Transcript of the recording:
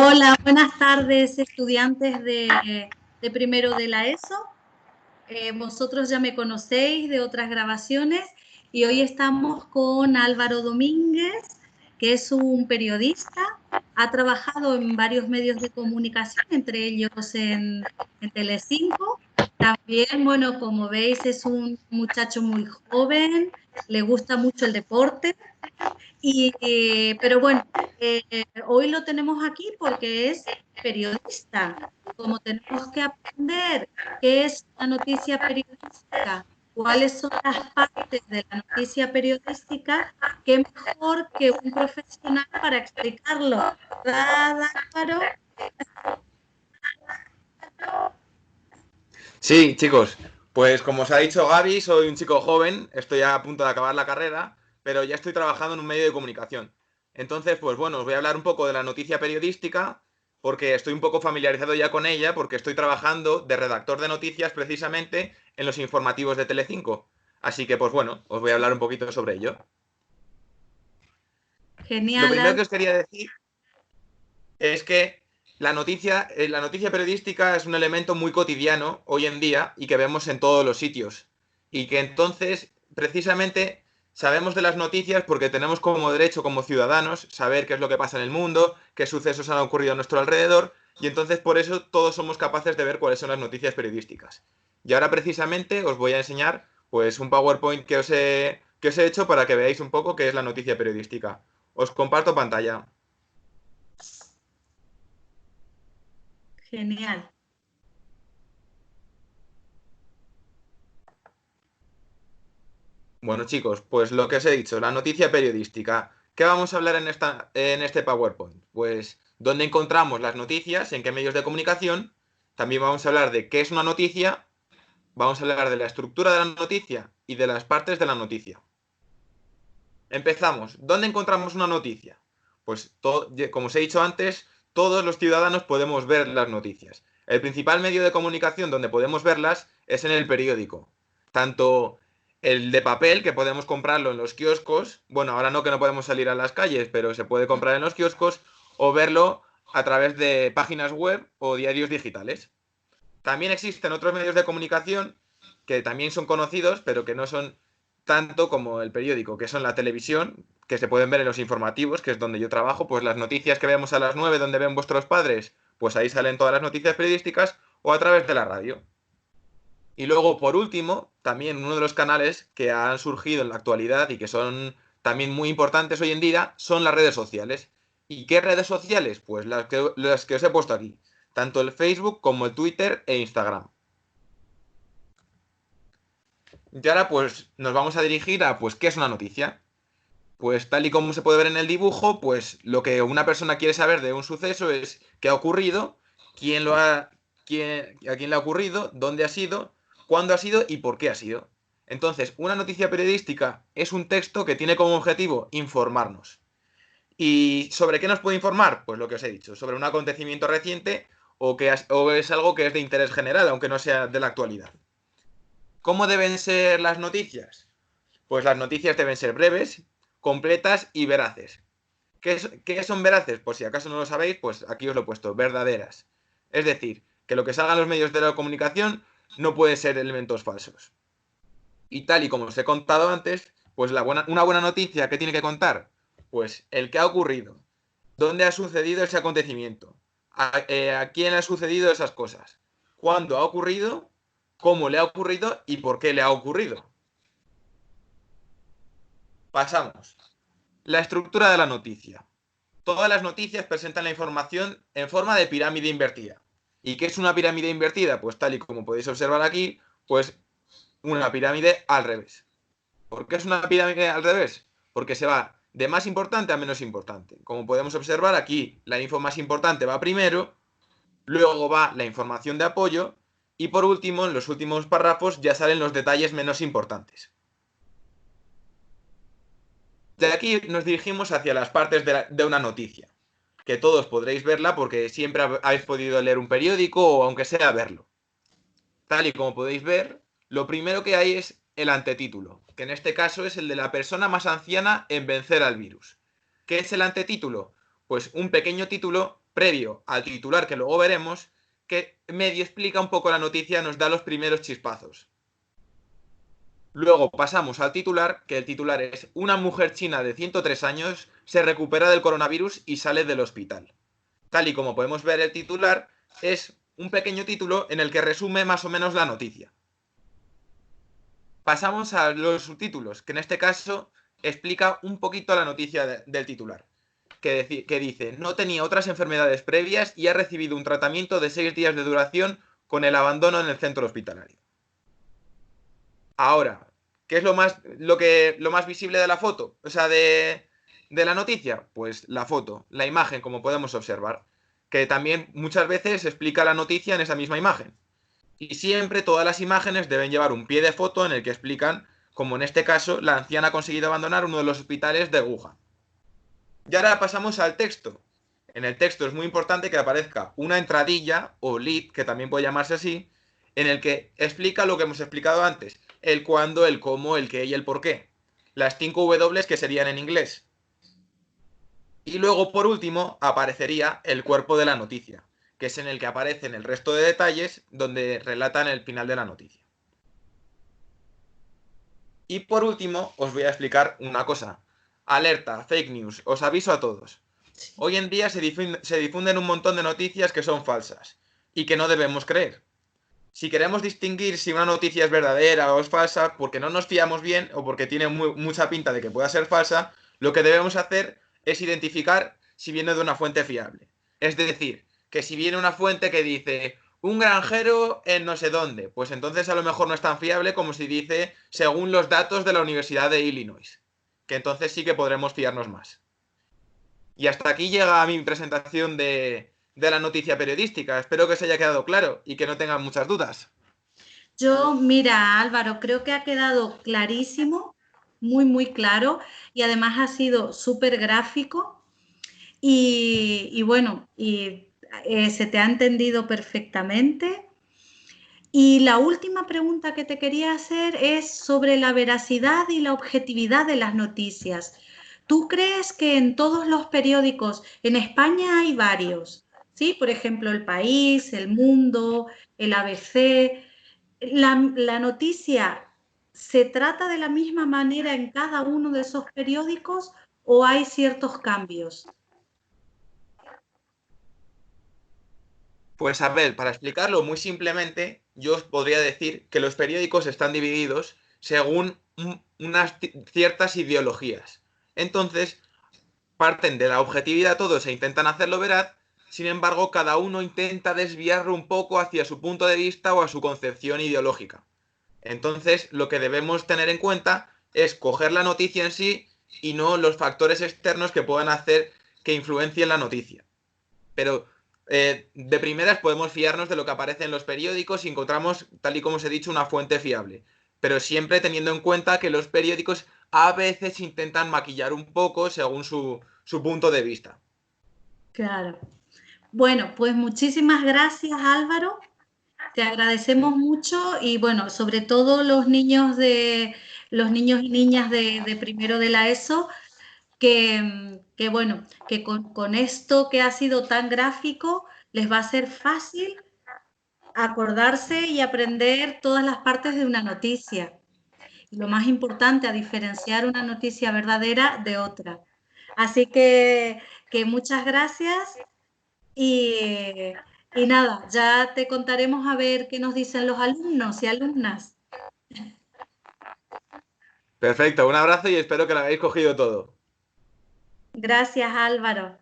Hola, buenas tardes, estudiantes de primero de la ESO. Vosotros ya me conocéis de otras grabaciones y hoy estamos con Álvaro Domínguez, que es un periodista, ha trabajado en varios medios de comunicación, entre ellos en Telecinco. También, bueno, como veis, es un muchacho muy joven, le gusta mucho el deporte. Pero bueno, hoy lo tenemos aquí porque es periodista. Como tenemos que aprender qué es una noticia periodística, cuáles son las partes de la noticia periodística, qué mejor que un profesional para explicarlo. ¿Verdad, Álvaro? Sí, chicos, pues como os ha dicho Gaby, soy un chico joven, estoy a punto de acabar la carrera, pero ya estoy trabajando en un medio de comunicación. Entonces, pues bueno, os voy a hablar un poco de la noticia periodística, porque estoy un poco familiarizado ya con ella, porque estoy trabajando de redactor de noticias precisamente en los informativos de Telecinco. Así que, pues bueno, os voy a hablar un poquito sobre ello. Lo Genial, primero Álvaro. que os quería decir es que la noticia periodística es un elemento muy cotidiano hoy en día y que vemos en todos los sitios. Y que entonces, precisamente, sabemos de las noticias porque tenemos como derecho, como ciudadanos, saber qué es lo que pasa en el mundo, qué sucesos han ocurrido a nuestro alrededor, y entonces por eso todos somos capaces de ver cuáles son las noticias periodísticas. Y ahora precisamente os voy a enseñar pues un PowerPoint que os he hecho para que veáis un poco qué es la noticia periodística. Os comparto pantalla. Genial. Bueno, chicos, pues lo que os he dicho, la noticia periodística. ¿Qué vamos a hablar en este PowerPoint? Pues dónde encontramos las noticias, en qué medios de comunicación. También vamos a hablar de qué es una noticia, vamos a hablar de la estructura de la noticia y de las partes de la noticia. Empezamos. ¿Dónde encontramos una noticia? Pues, como os he dicho antes, todos los ciudadanos podemos ver las noticias. El principal medio de comunicación donde podemos verlas es en el periódico. Tanto el de papel, que podemos comprarlo en los kioscos, bueno, ahora no que no podemos salir a las calles, pero se puede comprar en los kioscos, o verlo a través de páginas web o diarios digitales. También existen otros medios de comunicación que también son conocidos, pero que no son tanto como el periódico, que son la televisión, que se pueden ver en los informativos, que es donde yo trabajo, pues las noticias que vemos a las 9 donde ven vuestros padres, pues ahí salen todas las noticias periodísticas, o a través de la radio. Y luego, por último, también uno de los canales que han surgido en la actualidad y que son también muy importantes hoy en día son las redes sociales. ¿Y qué redes sociales? Pues las que os he puesto aquí. Tanto el Facebook como el Twitter e Instagram. Y ahora pues nos vamos a dirigir a pues qué es una noticia. Pues tal y como se puede ver en el dibujo, pues lo que una persona quiere saber de un suceso es qué ha ocurrido, quién lo ha, a quién le ha ocurrido, dónde ha sido, cuándo ha sido y por qué ha sido. Entonces, una noticia periodística es un texto que tiene como objetivo informarnos. ¿Y sobre qué nos puede informar? Pues lo que os he dicho, sobre un acontecimiento reciente o es algo que es de interés general, aunque no sea de la actualidad. ¿Cómo deben ser las noticias? Pues las noticias deben ser breves, completas y veraces. ¿Qué son veraces? Pues si acaso no lo sabéis, pues aquí os lo he puesto, verdaderas. Es decir, que lo que salga en los medios de la comunicación no puede ser elementos falsos. Y tal y como os he contado antes, pues una buena noticia que tiene que contar, pues el que ha ocurrido, dónde ha sucedido ese acontecimiento, a quién le ha sucedido esas cosas, cuándo ha ocurrido, cómo le ha ocurrido y por qué le ha ocurrido. Pasamos. La estructura de la noticia. Todas las noticias presentan la información en forma de pirámide invertida. ¿Y qué es una pirámide invertida? Pues tal y como podéis observar aquí, pues una pirámide al revés. ¿Por qué es una pirámide al revés? Porque se va de más importante a menos importante. Como podemos observar aquí, la info más importante va primero, luego va la información de apoyo y por último, en los últimos párrafos ya salen los detalles menos importantes. De aquí nos dirigimos hacia las partes de una noticia, que todos podréis verla porque siempre habéis podido leer un periódico o aunque sea verlo. Tal y como podéis ver, lo primero que hay es el antetítulo, que en este caso es el de la persona más anciana en vencer al virus. ¿Qué es el antetítulo? Pues un pequeño título previo al titular, que luego veremos, que medio explica un poco la noticia, nos da los primeros chispazos. Luego pasamos al titular, que el titular es: una mujer china de 103 años se recupera del coronavirus y sale del hospital. Tal y como podemos ver, el titular es un pequeño título en el que resume más o menos la noticia. Pasamos a los subtítulos, que en este caso explica un poquito la noticia del titular, que dice: no tenía otras enfermedades previas y ha recibido un tratamiento de 6 días de duración con el abandono en el centro hospitalario. Ahora, ¿qué es lo más visible de la foto? O sea, de la noticia. Pues la foto, la imagen, como podemos observar, que también muchas veces explica la noticia en esa misma imagen. Y siempre todas las imágenes deben llevar un pie de foto en el que explican, como en este caso, la anciana ha conseguido abandonar uno de los hospitales de Wuhan. Y ahora pasamos al texto. En el texto es muy importante que aparezca una entradilla o lead, que también puede llamarse así, en el que explica lo que hemos explicado antes: el cuándo, el cómo, el qué y el por qué. Las 5 W que serían en inglés. Y luego, por último, aparecería el cuerpo de la noticia, que es en el que aparecen el resto de detalles donde relatan el final de la noticia. Y por último, os voy a explicar una cosa. Alerta, fake news, os aviso a todos. Hoy en día se difunden un montón de noticias que son falsas y que no debemos creer. Si queremos distinguir si una noticia es verdadera o es falsa, porque no nos fiamos bien o porque tiene mucha pinta de que pueda ser falsa, lo que debemos hacer es identificar si viene de una fuente fiable. Es decir, que si viene una fuente que dice un granjero en no sé dónde, pues entonces a lo mejor no es tan fiable como si dice según los datos de la Universidad de Illinois, que entonces sí que podremos fiarnos más. Y hasta aquí llega mi presentación de la noticia periodística. Espero que se haya quedado claro y que no tengan muchas dudas. Yo, mira, Álvaro, creo que ha quedado clarísimo, muy, muy claro, y además ha sido súper gráfico y bueno, se te ha entendido perfectamente. Y la última pregunta que te quería hacer es sobre la veracidad y la objetividad de las noticias. ¿Tú crees que en todos los periódicos, en España hay varios, ¿sí? Por ejemplo, El País, El Mundo, el ABC, la noticia se trata de la misma manera en cada uno de esos periódicos o hay ciertos cambios? Pues a ver, para explicarlo muy simplemente, yo os podría decir que los periódicos están divididos según unas ciertas ideologías. Entonces, parten de la objetividad todos e intentan hacerlo veraz. Sin embargo, cada uno intenta desviarlo un poco hacia su punto de vista o a su concepción ideológica. Entonces, lo que debemos tener en cuenta es coger la noticia en sí y no los factores externos que puedan hacer que influencien la noticia. Pero de primeras podemos fiarnos de lo que aparece en los periódicos si encontramos, tal y como os he dicho, una fuente fiable. Pero siempre teniendo en cuenta que los periódicos a veces intentan maquillar un poco según su punto de vista. Claro. Bueno, pues muchísimas gracias, Álvaro. Te agradecemos mucho y bueno, sobre todo los niños y niñas de primero de la ESO, que bueno, que con esto que ha sido tan gráfico les va a ser fácil acordarse y aprender todas las partes de una noticia. Y lo más importante, a diferenciar una noticia verdadera de otra. Así que muchas gracias y, y nada, ya te contaremos a ver qué nos dicen los alumnos y alumnas. Perfecto, un abrazo y espero que lo hayáis cogido todo. Gracias, Álvaro.